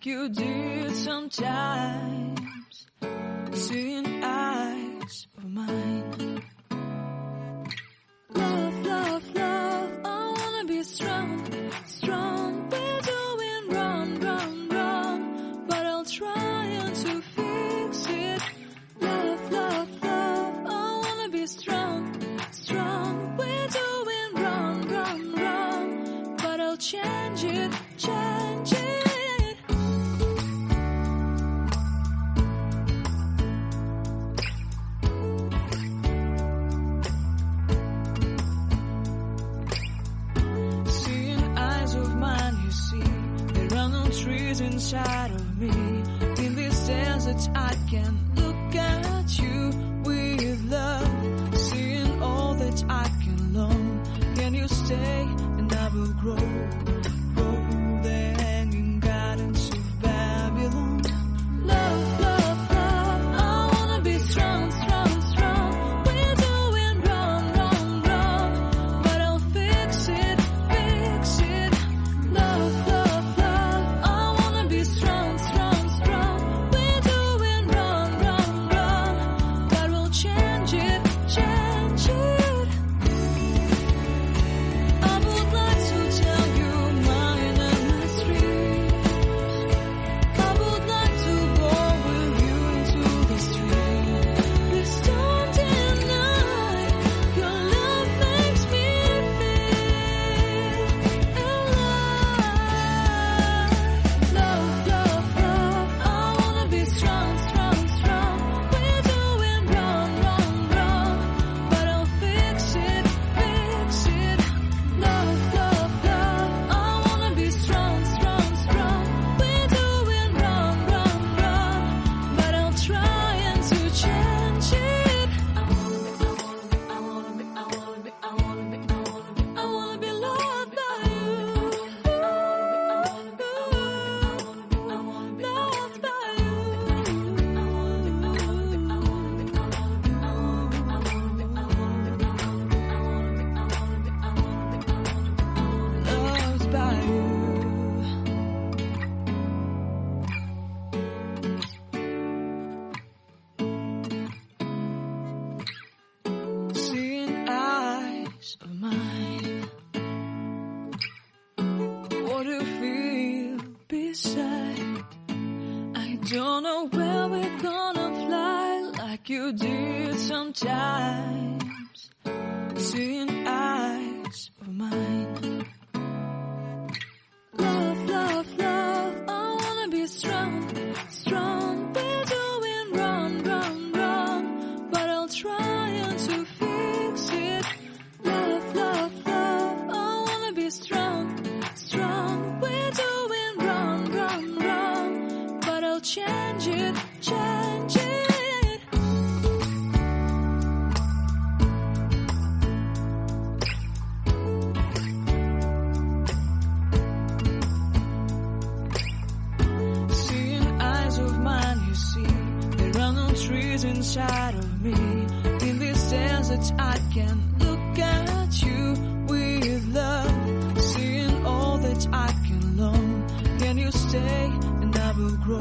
like you did sometimes, seeing eyes of mine. Love, love, love, I wanna be strong, strong. We're doing wrong, wrong, wrong, but I'll try to fix it. Love, love, love, I wanna be strong, strong. We're doing wrong, wrong, wrong, but I'll change it, change it. Trees inside of me. In this desert I can look at you with love, seeing all that I can learn. Can you stay and I will grow the hanging gardens of Babylon. Love, love, love, I wanna be strong, strong, strong. We're doing wrong, wrong, wrong, but I'll fix it, fix it. Love, love, strong, strong, strong. We're doing wrong, wrong, wrong, but we'll change it, change it. I would like to tell you mine and my streets. I would like to go with you into the street. Please don't deny your love makes me feel alive. Love, love, love, I wanna be strong, strong, strong. We're doing wrong, wrong, wrong, but I'll fix it, fix it. Love, love, love, I wanna be strong, strong, strong. We're doing wrong, wrong, wrong, but I'll try to change it. I wanna be loved by you. Loved by you. Loved by you. Seeing eyes of mine. What do you feel beside? I don't know where we're gonna fly like you did sometimes. Seeing eyes of mine. Love, love, love, I wanna be strong, strong. We're doing wrong, wrong, wrong, but I'll try to fix it. Love, love, love, I wanna be strong, strong. We're doing wrong, wrong, wrong, but I'll change it, change it. Seeing eyes of mine, you see, there are no trees inside of me. In this desert I can look at you with love, seeing all that I can learn. Can you stay and I will grow